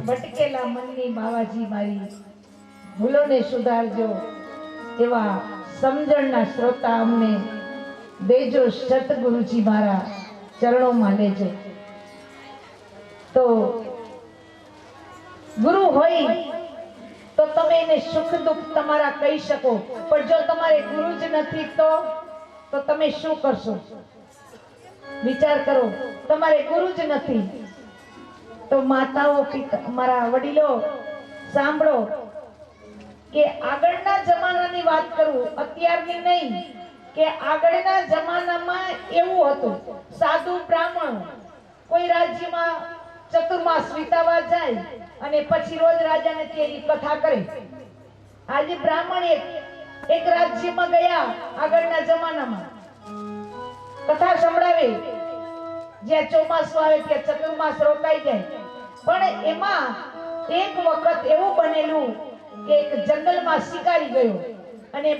ભટકેલા મનની બાવાજી મારી ભૂલોને સુધારજો એવા સમજણના શ્રોતા અમને દેજો સતગુરુજી મારા ચરણોમાં લેજો. તો ગુરુ હોય તો તમે એને સુખ દુઃખ તમારા કહી શકો, પણ જો તમારે ગુરુ જ નથી તો તમે શું કરશો? વિચાર કરો, તમારે ગુરુ જ નથી તો માતાઓ પિતા મારા વડીલો સાંભળો કે આગળના જમાનાની વાત કરું, અત્યારની નહીં, કે આગળના જમાનામાં એવું હતું, સાધુ બ્રાહ્મણ કોઈ રાજ્યમાં ચતુર્માસ વિતાવા જાય અને પછી રોજ રાજાને તેની કથા કરે. આજે બ્રાહ્મણ એક રાજ્યમાં ગયા આગળના જમાનામાં, કથા સંભળાવે, જ્યાં ચોમાસું આવે ત્યાં ચતુર્માસ રોકાઈ જાય. પણ એમાં એક વખત એવું બનેલું કે એક જંગલમાં શિકારી ગયો અને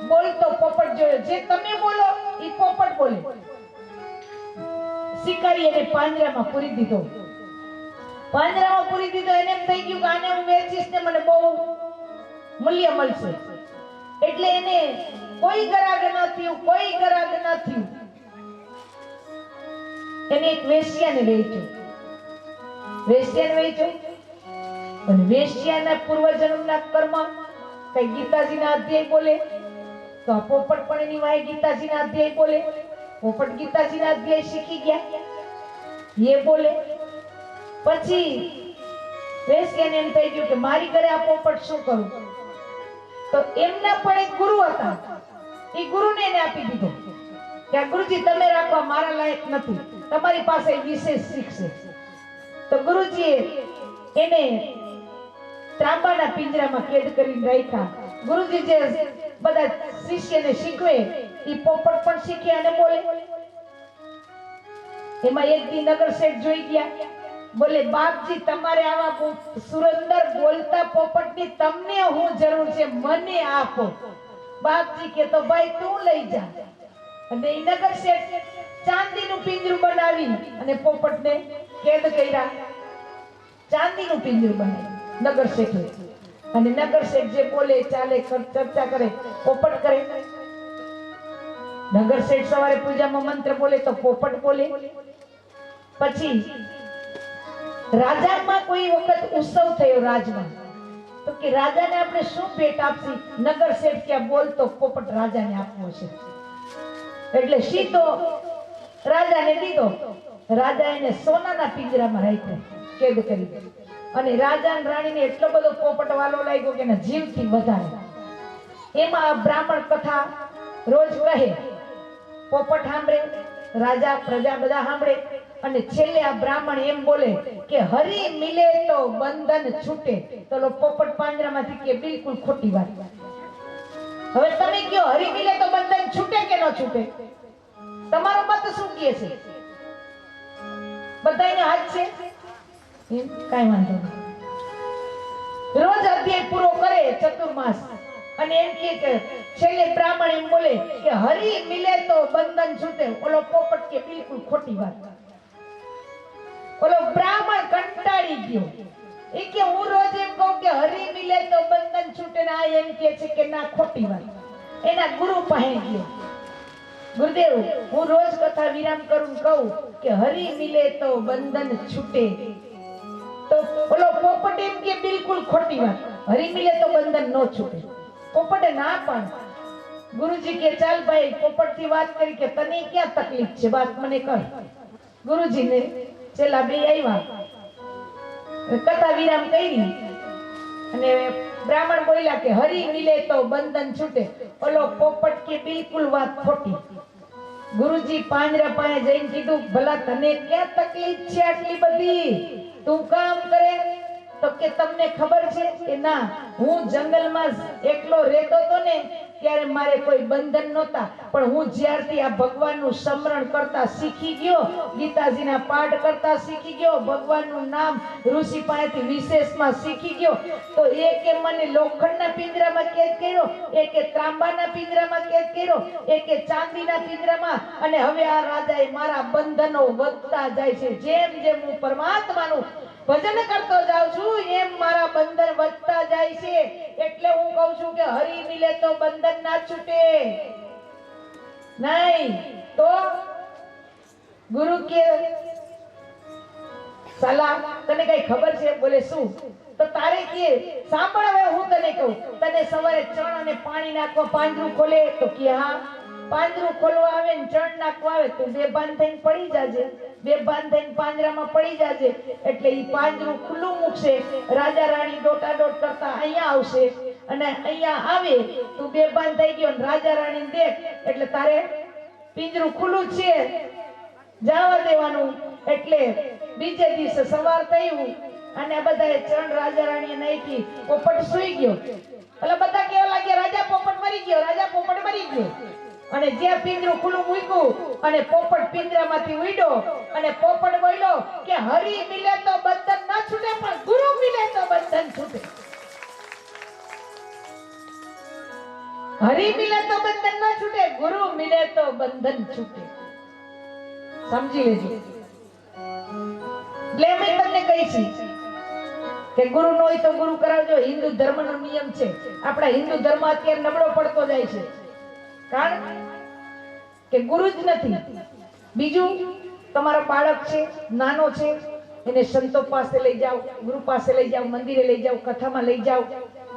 બોલતો પોપટ જોયો. જે તમે બોલો એ પોપટ બોલે. શિકારી એને પાંજરામાં પૂરી દીધો. પાંજરામાં પૂરી દીધો. એને એમ થઈ ગયું કે આને હું વેચીશ ને મને બહુ મૂલ્ય મળશે. એટલે એને કોઈ ગરાગ ન થયું, કોઈ ગરાગ ન થયું. એને એક વેશ્યાને વેચ્યો. વેશ્યાને વેચ્યો અને વેશ્યાના પૂર્વજન્મના કર્મ કઈ ગીતાજીના અધ્યાય બોલે તો આ પોપટ પણ એની વાય ગીતાજીના અધ્યાય બોલે. પોપટ ગીતાજીના અધ્યાય શીખી ગયા, એ બોલે. પછી વેશ્યાને એમ થઈ ગયું કે મારી ઘરે આ પોપટ શું કરું? તો એમના પણ એક ગુરુ હતા. એ ગુરુને એને આપી દીધો કે આ ગુરુજી તમે રાખવા, મારા લાયક નથી, તમારી પાસે વિશેષ શીખશે. તો ગુરુજીએ એને ત્રાંબાના પિંજરામાં કેદ કરીને રાખ્યા. ગુરુજી જે બધા શિષ્યને શીખવે એ પોપટ પણ શીખે અને બોલે. એમાં એક દી નગર શેઠ જોઈ ગયા, બોલે બાપજી તમારે આવા સુરંદર બોલતા પોપટની તમને હું જરૂર છે, મને આપો. બાપજી કે તો ભાઈ તું લઈ જા. અને એ નગર શેઠ ચાંદીનું પિંજરું બનાવી અને પોપટને કેદ કર્યા. ચાંદીનું પિંજરું બનાવ્યું નગર શેઠે. અને નગર શેઠ જે બોલે ચાલે ચર્ચા કરે પોપટ કરે. નગર શેઠ સવારે પૂજામાં મંત્ર બોલે તો પોપટ બોલે. પછી રાજામાં કોઈ વખત ઉત્સવ થયો રાજમાં, તો કે રાજાને આપણે શું ભેટ આપશી? નગર શેઠ ક્યાં બોલતો પોપટ રાજાને આપવો છે. એટલે સીધો રાજાને દીધો. રાજા એને સોનાના પિંજરામાં રાખ્યો, કેદ કરી. અને રાજા અને રાણીને એટલો બધો પોપટ વાલો લાગ્યો કે એના જીવથી વધારે. એમાં બ્રાહ્મણ કથા રોજ કહે, પોપટ સાંભળે, રાજા પ્રજા બધા સાંભળે. અને છેલ્લે આ બ્રાહ્મણ એમ બોલે કે હરી મિલે તો બંધન છૂટે. તો પોપટ પાંજરામાંથી કે બિલકુલ ખોટી વાત. હવે તમે કયો હરી મિલે તો બંધન છૂટે કે ન છૂટે? તમારો મત શું કહે છે? બધાને હાથ છે? કાઈ વાંધો નહીં. રોજ અધ્યાય પૂરો કરે ચતુર્માસ અને એમ કે છેલ્લે બ્રાહ્મણ એમ બોલે કે હરી મિલે તો બંધન છૂટે. ઓલો પોપટ કે બિલકુલ ખોટી વાત. ઓલો બ્રાહ્મણ કંટાળી ગયો. એ કે હું રોજ એમ કહું કે હરી મિલે તો બંધન છૂટે ને આ એમ કે છે કે ના ખોટી વાત. એના ગુરુ પાસે ગયો. ગુરુદેવ હું રોજ કથા વિરામ કરું કહું કે હરી મિલે તો બંધન છૂટે. તો ઓલો પોપટ એમ કે બિલકુલ ખોટી વાત, હરી મિલે તો બંધન ન છૂટે. પોપટે ના પણ. ગુરુજી કે ચાલ ભાઈ પોપટ થી વાત કરી કે તને ક્યાં તકલીફ છે, વાત મને કર. ગુરુજીને છેલ્લા બે આવ્યા, કથા વિરામ કરી અને બ્રાહ્મણ બોલ્યા કે હરી મિલે તો બંધન છૂટે. ઓલો પોપટ કે બિલકુલ વાત ખોટી. ગુરુજી પાંજરા પાસે જઈને કીધું ભલા તને ક્યાં તકલીફ છે આટલી બધી, તું કામ કરે? તો કે તમને ખબર છે કે ના, હું જંગલમાં એકલો રહેતો હતો ને ત્યારે મારે કોઈ બંધન નહોતા, પણ હું જ્યારથી આ ભગવાનનું સ્મરણ કરતા શીખી ગયો, ગીતાજીના પાઠ કરતા શીખી ગયો, ભગવાનનું નામ ઋષિ પાસેથી વિશેષમાં શીખી ગયો, તો એકે મને લોખંડના પિંજરામાં કેદ કર્યો, એકે ત્રાંબાના પિંજરામાં કેદ કર્યો, એકે ચાંદીના પિંજરામાં. અને હવે આ રાજાએ મારા બંધનો વધતા જાય છે. જેમ જેમ હું પરમાત્માનું ભજન કરતો જાઉં છું એમ મારા બંધન વધતા જાય છે. એટલે હું કહું છું કે હરી મિલે તો બંધન ના છૂટે. નહીં તો ગુરુ કે સાલા તને કઈ ખબર છે? બોલે શું? તો તારે કે સાંભળ હવે હું તને કહું, તને સવારે ચણ અને પાણી નાખવા પાંજરું ખોલે તો કે હા. પાંજરું ખોલવા આવે ને ચણ નાખવા આવે તો બેભાન થઈને પડી જાજે, બેભાન થઈને પાંજરામાં પડી જાજે. એટલે ઈ પાંજરું ખુલ્લું મૂકશે, રાજા રાણી દોટાદોટ કરતા અહીંયા આવશે અને અહીંયા આવે તું બેભાન થઈ ગયો ને રાજા રાણી દેખ એટલે તારે પિંજરું ખુલ્લું જ છે, જવા દેવાનું. એટલે બીજે દિવસે સવાર થયું અને આ બધાએ ચણ રાજા રાણીએ નાખી, પોપટ સૂઈ ગયો. એટલે બધા કેવા લાગ્યા રાજા પોપટ મરી ગયો, રાજા પોપટ મરી ગયો. અને જ્યાં પિંજરું ખુલ્લું મૂક્યું અને પોપટ પિંજરામાંથી ઉડ્યો અને પોપટ બોલ્યો કે હરી મિલે તો બંધન ન છૂટે પણ ગુરુ મિલે તો બંધન છૂટે. હરી મિલે તો બંધન ન છૂટે, ગુરુ મિલે તો બંધન છૂટે. સમજી લેજો. એટલે મેં તમને કહી છે કે ગુરુ નો હોય તો ગુરુ કરાવજો. હિન્દુ ધર્મનો નિયમ છે. આપણા હિન્દુ ધર્મ અત્યારે નબળો પડતો જાય છે, કારણ કે ગુરુ જ નથી. બીજું, તમારો બાળક છે, નાનો છે, એને સંતો પાસે લઈ જાઓ, ગુરુ પાસે લઈ જાઓ, મંદિરે લઈ જાઓ, કથામાં લઈ જાઓ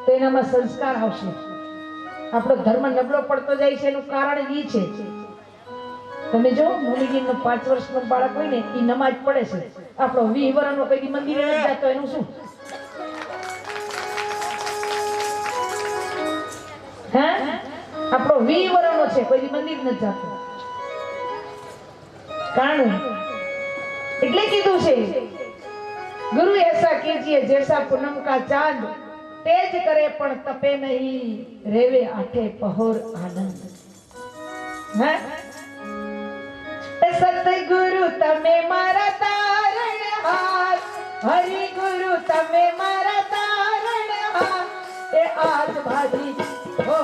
તો એનામાં સંસ્કાર આવશે. આપણો ધર્મ નબળો પડતો જાય છે એનું કારણ ઈ છે. તમે જો મમ્મીજીનો 5 વર્ષનો બાળક હોય ને એ નમાજ પડે છે, આપણો 20 વર્ષનો કોઈ મંદિરે નથી જતો, એનું શું? હે, આપણો 20 વર્ષનો છે, કોઈ મંદિર નથી જતો. કારણ એટલે કીધું છે ગુરુ ऐसा कीजिए जैसा पूनम का चांद, तेज करे पण तपे नहीं, रेवे आठे पहोर आनंद. હે, સતગુરુ તમે મારા તારણહાર, હરિ ગુરુ તમે મારા તારણહાર. એ આજ ભાજી હો